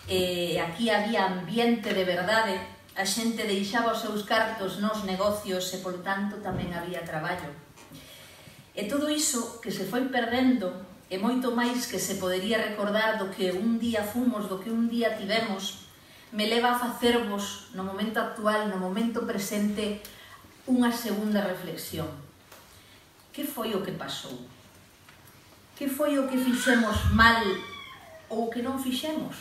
e aquí había ambiente de verdade, a xente deixaba os seus cartos nos negocios e, por tanto, tamén había traballo. E todo iso que se foi perdendo e moito máis que se podería recordar do que un día fomos, do que un día tivemos, me leva a facervos no momento actual, no momento presente, unha segunda reflexión. Que foi o que pasou? Que foi o que fixemos mal ou o que non fixemos?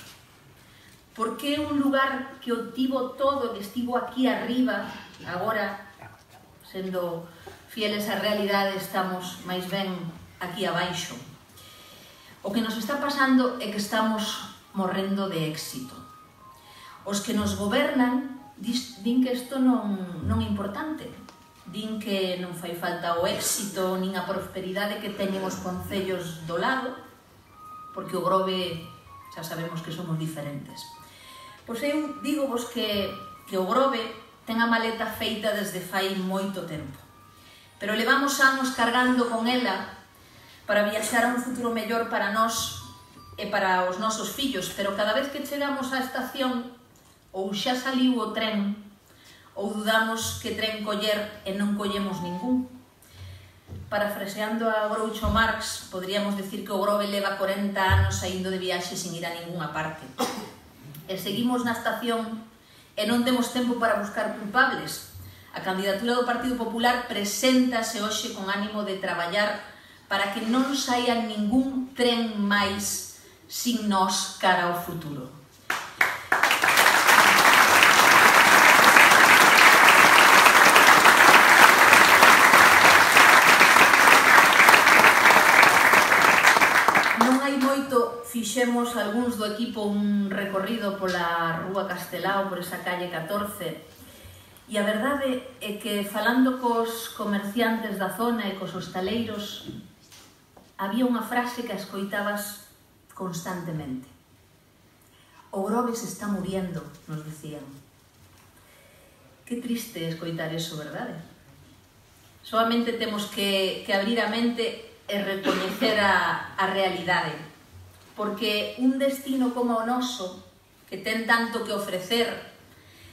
Por que un lugar que o tivo todo, que estivo aquí arriba, agora, sendo fieles á realidade, estamos máis ben aquí abaixo? O que nos está pasando é que estamos morrendo de éxito. Os que nos gobernan din que isto non é importante, din que non fai falta o éxito nin a prosperidade que teñen os concellos do lado, porque o Grove xa sabemos que somos diferentes. Pois eu digo vos que o Grove ten a maleta feita desde fai moito tempo, pero levamos anos cargando con ela para viaxar a un futuro mellor para nós e para os nosos fillos, pero cada vez que chegamos á estación ou xa saliu o tren ou dudamos que tren coller e non collemos ningún. parafraseando a Groucho Marx, poderíamos decir que o Grove leva 40 anos saindo de viaxe sin ir a ningunha parte. E seguimos na estación e non temos tempo para buscar culpables. A candidatura do Partido Popular preséntase hoxe con ánimo de traballar para que non saia ningún tren máis sin nós cara ao futuro. Non hai moito fixemos algúns do equipo un recorrido pola Rúa Castelao, por esa calle 14, e a verdade é que falando cos comerciantes da zona e cos hostaleiros había unha frase que a escoitabas constantemente. O Grove se está muriendo, nos decían. Que triste escoitar eso, verdade? Solamente temos que abrir a mente e recoñecer a realidade, porque un destino como o noso, que ten tanto que ofrecer,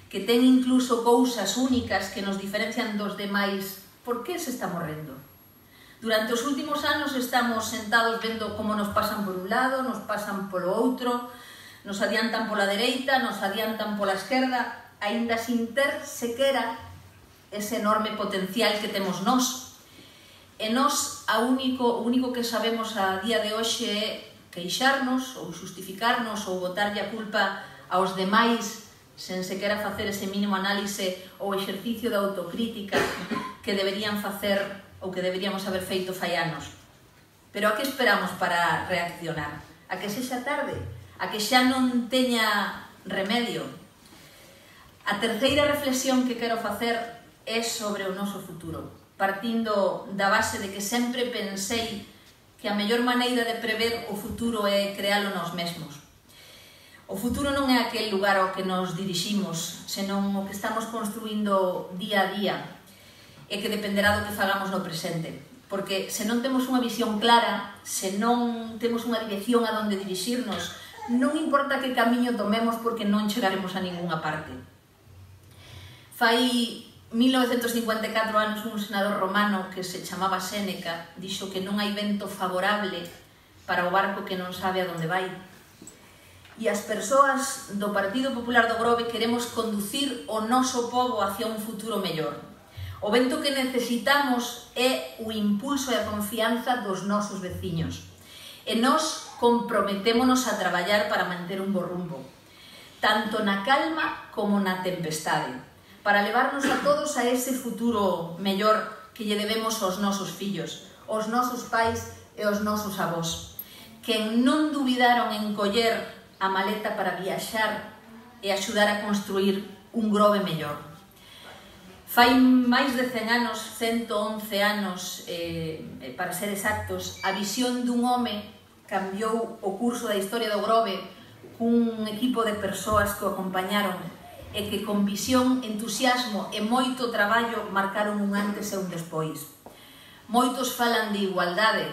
que ten incluso cousas únicas que nos diferencian dos demais, por que se está morrendo? Durante os últimos anos estamos sentados vendo como nos pasan por un lado, nos pasan polo outro, nos adiantan pola dereita, nos adiantan pola esquerda, aínda sin ter sequera ese enorme potencial que temos nós. E nós, o único que sabemos a día de hoxe é queixarnos ou justificarnos ou botarlle a culpa aos demais sen sequera facer ese mínimo análise ou exercicio de autocrítica que deberían facer ou que deberíamos haber feito fai anos. Pero a que esperamos para reaccionar? A que sexa tarde? A que xa non teña remedio? A terceira reflexión que quero facer é sobre o noso futuro, partindo da base de que sempre pensei que a mellor maneira de prever o futuro é crealo nós mesmos. O futuro non é aquel lugar ao que nos diriximos, senón o que estamos construindo día a día, e que dependerá do que fagamos no presente. Porque se non temos unha visión clara, se non temos unha dirección a donde dirixirnos, non importa que camiño tomemos porque non chegaremos a ningunha parte. Fai 1954 anos un senador romano que se chamaba Séneca dixo que non hai vento favorable para o barco que non sabe a donde vai. E as persoas do Partido Popular do Grove queremos conducir o noso pobo hacia un futuro mellor. O vento que necesitamos é o impulso e a confianza dos nosos veciños. E nós comprometémonos a traballar para manter un bo rumbo, tanto na calma como na tempestade, para levarnos a todos a ese futuro mellor que lle debemos aos nosos fillos, aos nosos pais e aos nosos avós, que non dubidaron en coller a maleta para viaxar e axudar a construir un Grove mellor. Fai máis de 100 anos, 111 anos, para ser exactos, a visión dun home cambiou o curso da historia do Grove cun equipo de persoas que o acompañaron e que con visión, entusiasmo e moito traballo marcaron un antes e un despois. Moitos falan de igualdade,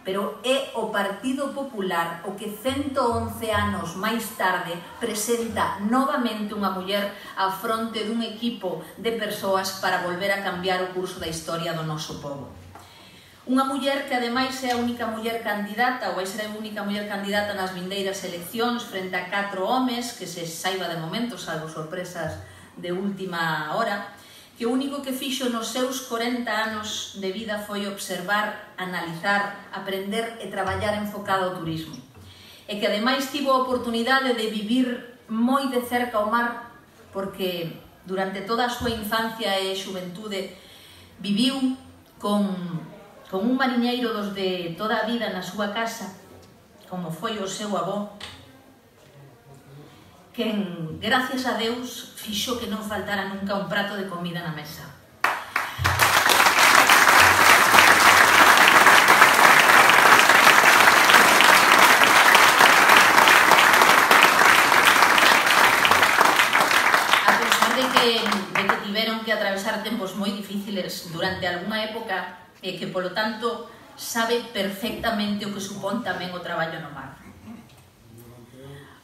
pero é o Partido Popular o que 111 anos máis tarde presenta novamente unha muller á fronte dun equipo de persoas para volver a cambiar o curso da historia do noso pobo. Unha muller que ademais é a única muller candidata, ou vai ser a única muller candidata nas vindeiras eleccións frente a 4 homes, que se saiba de momento, salvo sorpresas de última hora, que o único que fixo nos seus 40 anos de vida foi observar, analizar, aprender e traballar enfocado ao turismo. E que ademais tivo a oportunidade de vivir moi de cerca ao mar, porque durante toda a súa infancia e xuventude viviu con un mariñeiro dos de toda a vida na súa casa, como foi o seu avó, quen, gracias a Deus, fixo que non faltara nunca un prato de comida na mesa. A pesar de que tiveron que atravesar tempos moi difíciles durante algunha época e que, polo tanto, sabe perfectamente o que supón tamén o traballo no mar.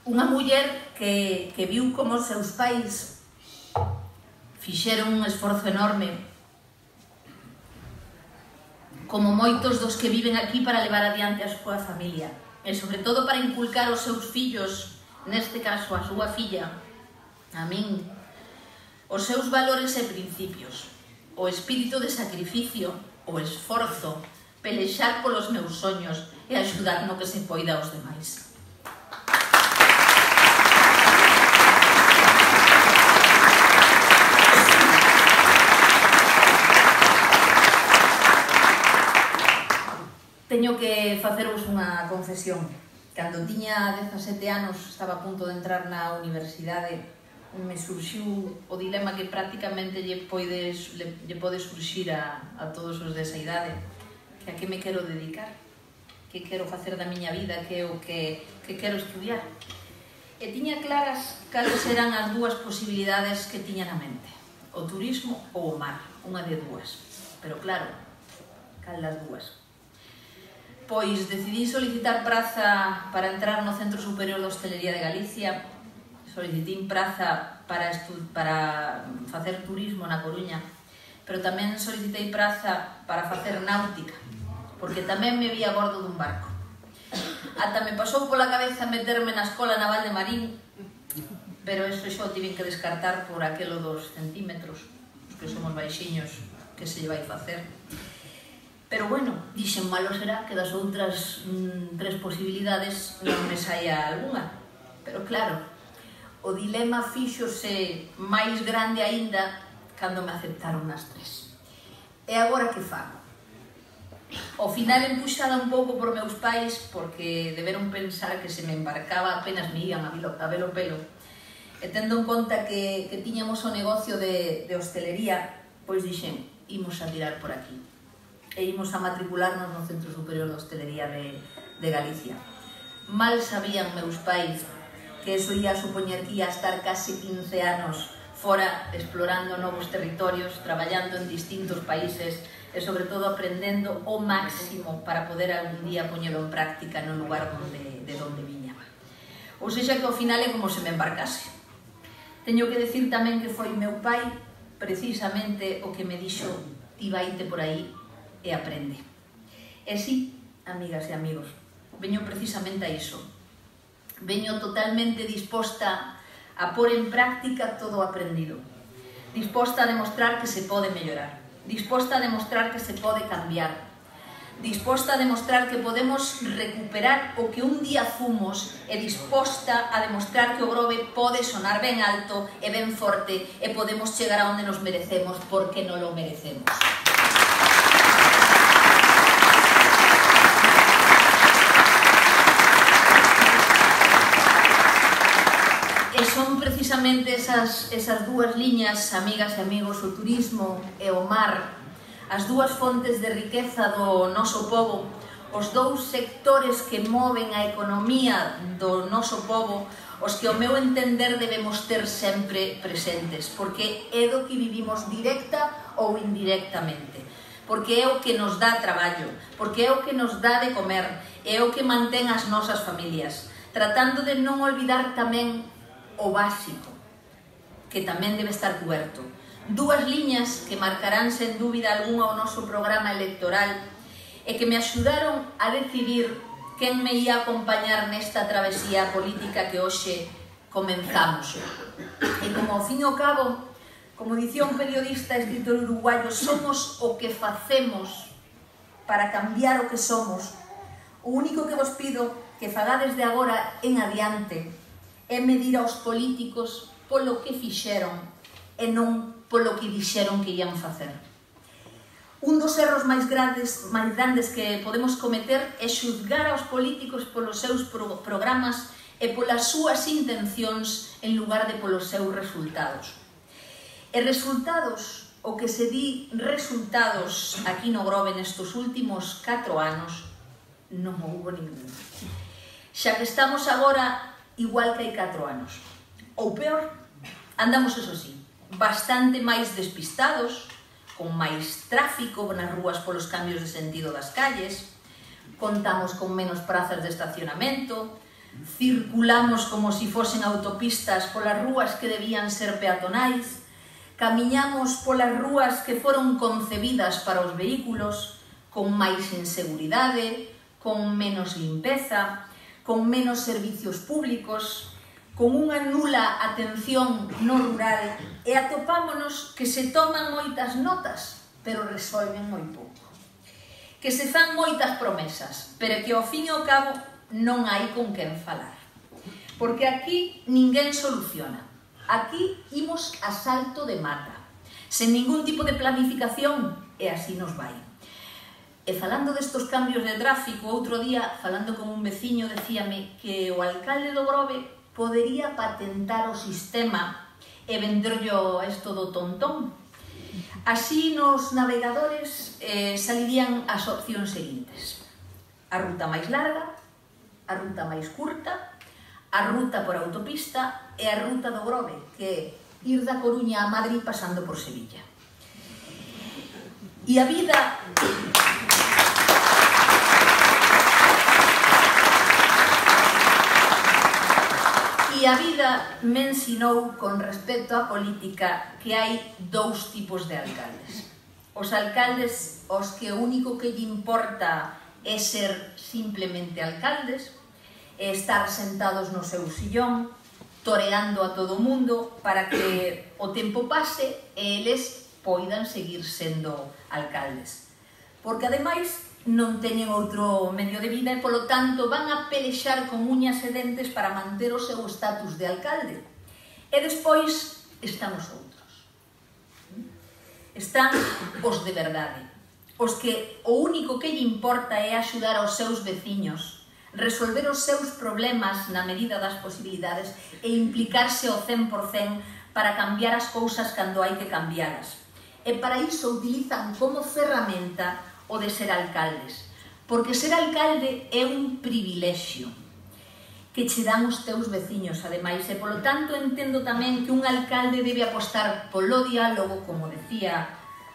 Unha muller que viu como os seus pais fixeron un esforzo enorme como moitos dos que viven aquí para levar adiante a súa familia, e sobre todo para inculcar aos seus fillos, neste caso a súa filla, a min, os seus valores e principios, o espírito de sacrificio, o esforzo, pelexar polos meus soños e axudar no que se poida aos demais. Teño que faceros unha confesión. Cando tiña 17 anos, estaba a punto de entrar na universidade, me surxiu o dilema que prácticamente lle pode surxir a todos os desa idade, que a que me quero dedicar, que quero facer da miña vida, que é o que quero estudiar. E tiña claras cales eran as dúas posibilidades que tiña na mente, o turismo ou o mar, unha de dúas. Pero claro, cal das dúas? Pois decidí solicitar praza para entrar no Centro Superior de Hostelería de Galicia, solicitei praza para facer turismo na Coruña, pero tamén solicitei praza para facer náutica, porque tamén me vía a bordo dun barco. Ata me pasou pola cabeza meterme na Escola Naval de Marín, pero eso xa o tiven que descartar por aquelo dos centímetros, os que somos baixiños, que se lle vai facer. Pero bueno, dixen, malo será que das outras tres posibilidades non me saia algunha. Pero claro, o dilema fíxose máis grande aínda cando me aceptaron nas tres. E agora que fago? Ao final empuxada un pouco por meus pais, porque deberon pensar que se me embarcaba apenas me ian a ver o pelo. E tendo en conta que tiñamos o negocio de hostelería, pois dixen, imos a tirar por aquí. E imos a matricularnos no Centro Superior de Hostelería de Galicia. Mal sabían meus pais que eso ia a supoñer que ia a estar case 15 anos fora, explorando novos territorios, traballando en distintos países e, sobre todo, aprendendo o máximo para poder algún día poñelo en práctica no lugar de onde viña. Ou seja, que ao final é como se me embarcase. Teño que decir tamén que foi meu pai, precisamente, o que me dixo: ti vaite por aí e aprende. E sí, amigas e amigos, veño precisamente a iso. Veño totalmente disposta a pôr en práctica todo o aprendido. Disposta a demostrar que se pode mellorar. Disposta a demostrar que se pode cambiar. Disposta a demostrar que podemos recuperar o que un día fomos e disposta a demostrar que o Grove pode sonar ben alto e ben forte e podemos chegar a onde nos merecemos porque non lo merecemos. E son precisamente esas dúas liñas, amigas e amigos, o turismo e o mar, as dúas fontes de riqueza do noso pobo, os dous sectores que moven a economía do noso pobo, os que, ao meu entender, debemos ter sempre presentes, porque é do que vivimos directa ou indirectamente, porque é o que nos dá traballo, porque é o que nos dá de comer, é o que mantén as nosas familias, tratando de non olvidar tamén o básico, que tamén debe estar coberto. Dúas liñas que marcarán sen dúbida algunha o noso programa electoral e que me axudaron a decidir quen me ia acompañar nesta travesía política que hoxe comenzamos. E como ao fin e ao cabo, como dicía un periodista e escritor uruguayo, somos o que facemos para cambiar o que somos. O único que vos pido que fagades de agora en adiante é medir aos políticos polo que fixeron e non polo que dixeron que ian facer. Un dos erros máis grandes que podemos cometer é xuzgar aos políticos polos seus programas e polas súas intencións en lugar de polos seus resultados. E resultados, o que se di resultados aquí no Grove nestos últimos 4 anos, non houbo ningún. Xa que estamos agora igual que hai 4 anos. Ou peor, andamos, eso sí, bastante máis despistados, con máis tráfico nas rúas polos cambios de sentido das calles, contamos con menos prazas de estacionamento, circulamos como se fosen autopistas polas rúas que debían ser peatonais, camiñamos polas rúas que foron concebidas para os vehículos, con máis inseguridade, con menos limpeza, con menos servicios públicos, con unha nula atención no rural, e atopámonos que se toman moitas notas, pero resolven moi pouco. Que se fan moitas promesas, pero que ao fin e ao cabo non hai con quen falar. Porque aquí ninguén soluciona. Aquí imos a salto de mata, sen ningún tipo de planificación, e así nos vai. E falando destos cambios de tráfico, outro día, falando con un veciño, decíame que o alcalde do Grove podería patentar o sistema e venderlo isto do tontón. Así nos navegadores salirían as opcións seguintes: a ruta máis larga, a ruta máis curta, a ruta por autopista e a ruta do Grove, que é ir da Coruña a Madrid pasando por Sevilla. E a vida... E a vida me ensinou con respecto á política que hai dous tipos de alcaldes. Os alcaldes aos que o único que lle importa é ser simplemente alcaldes, é estar sentados no seu sillón, toreando a todo o mundo para que o tempo pase e eles poidan seguir sendo alcaldes. Porque ademais non teñen outro medio de vida e, polo tanto, van a pelexar con uñas e dentes para manter o seu estatus de alcalde. E despois están os outros. Están os de verdade. Os que o único que lle importa é axudar aos seus veciños, resolver os seus problemas na medida das posibilidades e implicarse ao 100% para cambiar as cousas cando hai que cambialas. E para iso utilizan como ferramenta o de ser alcaldes, porque ser alcalde é un privilexio que che dan os teus veciños, ademais, e polo tanto entendo tamén que un alcalde debe apostar polo diálogo, como decía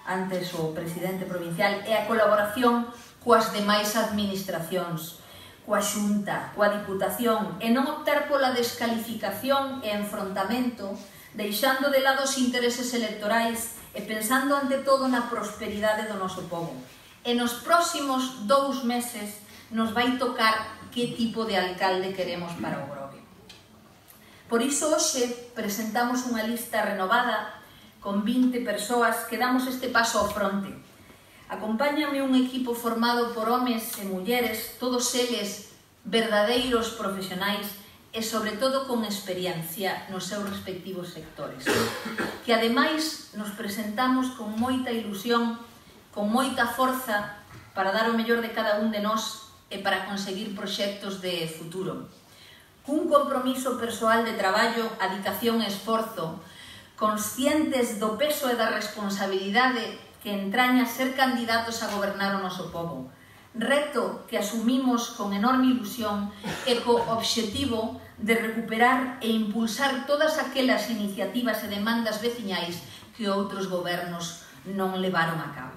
antes o presidente provincial, e a colaboración coas demais administracións, coa Xunta, coa Diputación, e non optar pola descalificación e enfrontamento, deixando de lado os intereses electorais e pensando ante todo na prosperidade do noso povo. E nos próximos 2 meses nos vai tocar que tipo de alcalde queremos para o Grove. Por iso hoxe presentamos unha lista renovada con 20 persoas que damos este paso ao fronte. Acompáñame un equipo formado por homes e mulleres, todos eles verdadeiros profesionais e sobre todo con experiencia nos seus respectivos sectores, que ademais nos presentamos con moita ilusión, con moita forza para dar o mellor de cada un de nós e para conseguir proxectos de futuro. Cun compromiso persoal de traballo, adicación e esforzo, conscientes do peso e da responsabilidade que entraña ser candidatos a gobernar o noso povo. Reto que asumimos con enorme ilusión e co obxectivo de recuperar e impulsar todas aquelas iniciativas e demandas veciñais que outros gobernos non levaron a cabo.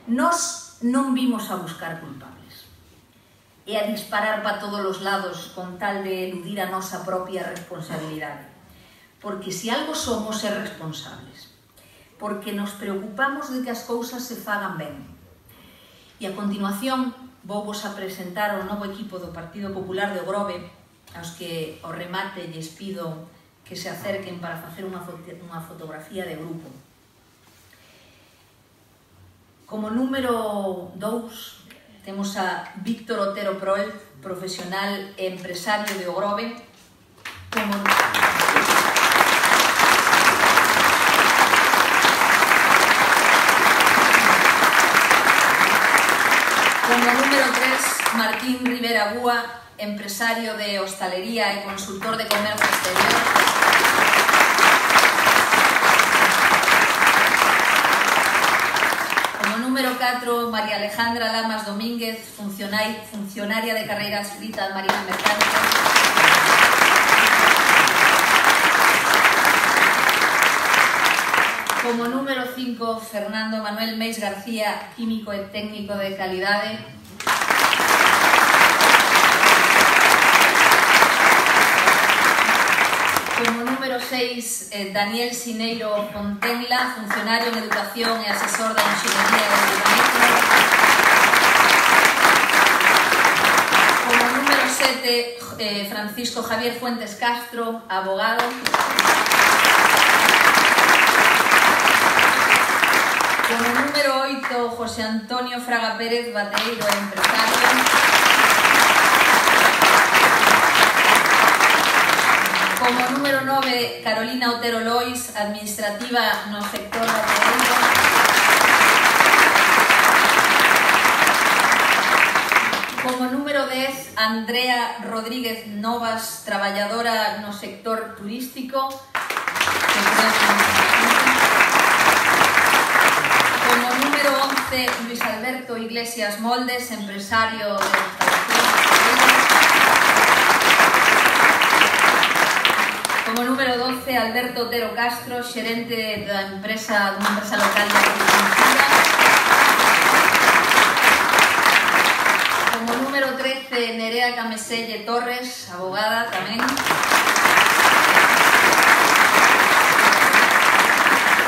Nós non vimos a buscar culpables e a disparar para todos os lados con tal de eludir a nosa propia responsabilidade. Porque se algo somos é responsables. Porque nos preocupamos de que as cousas se fagan ben. E a continuación vouvos a presentar o novo equipo do Partido Popular de Grove, aos que ao remate lles pido que se acerquen para facer unha fotografía de grupo. Como número 2 temos a Víctor Otero Proel, profesional e empresario de Grove. Como número 3, Martín Rivera Búa, empresario de hostalería e consultor de comercio exterior. Número 4, María Alejandra Lamas Domínguez, funcionaria de carreira adscrita a Marina Mercante. Como número 5, Fernando Manuel Meis García, químico e técnico de calidade. Como número 6, Daniel Sineiro Fontenla, funcionario en educación e asesor da Enxeñería de Urbanismo. 7, Francisco Javier Fuentes Castro, abogado. Como número 8, José Antonio Fraga Pérez Bateiro, empresario. Como número 9, Carolina Otero Lois, administrativa no sector bateiro. Como número 10, Andrea Rodríguez Novas, traballadora no sector turístico. Como número 11, Luis Alberto Iglesias Moldes, empresario de restauración. Como número 12, Alberto Otero Castro, xerente dunha empresa local de agricultura. Como número 13, Nerea Cameselle Torres, abogada tamén.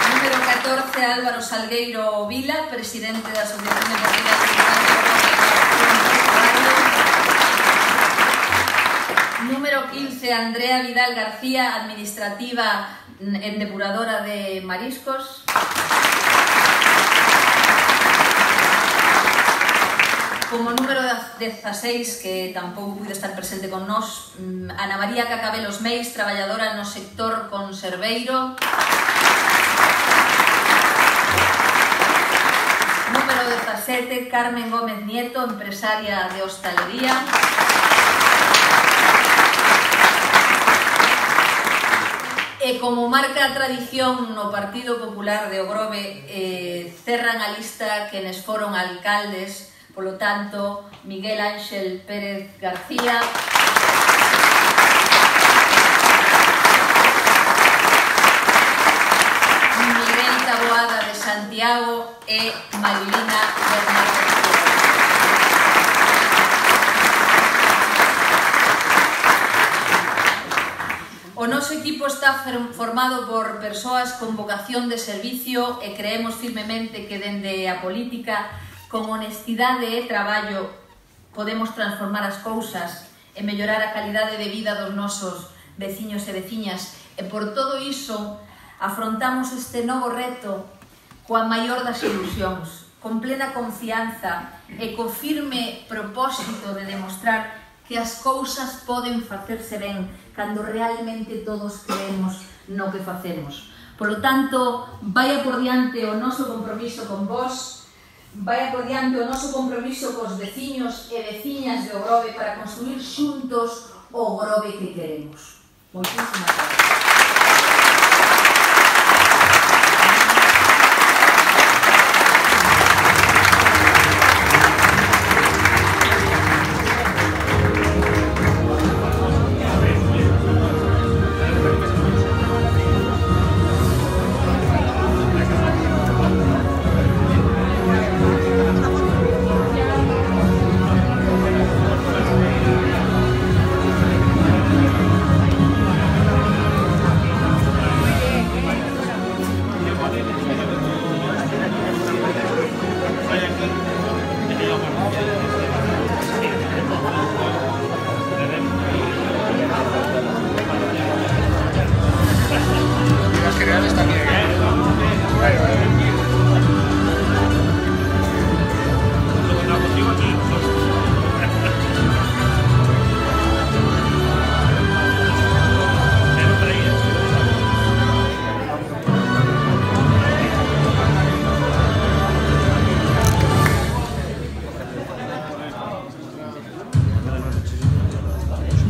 Número 14, Álvaro Salgueiro Vila, presidente da Asociación Deportiva Sindical de Número 15, Andrea Vidal García, administrativa en depuradora de mariscos. Como número 16, que tampouco pude estar presente con nós, Ana María Cacabelos Meis, traballadora no sector conserveiro. Número 17, Carmen Gómez Nieto, empresaria de hostalería. E como marca a tradición no Partido Popular de Ogrove, cerran a lista quenes foron alcaldes, polo tanto, Miguel Ángel Pérez García, Miguel Taboada de Santiago e Marilina Bernardo. O noso equipo está formado por persoas con vocación de servicio e creemos firmemente que dende a política, con honestidade e traballo, podemos transformar as cousas e mellorar a calidade de vida dos nosos veciños e veciñas. E por todo iso, afrontamos este novo reto coa maior das ilusións, con plena confianza e co firme propósito de demostrar que as cousas poden facerse ben cando realmente todos creemos no que facemos. Por lo tanto, vai por diante o noso compromiso con vos, vai por diante o noso compromiso cos veciños e veciñas de Ogrove para construir xuntos o Ogrove que queremos. Moitísimas gracias.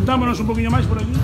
Juntámonos un poquinho máis por aquí.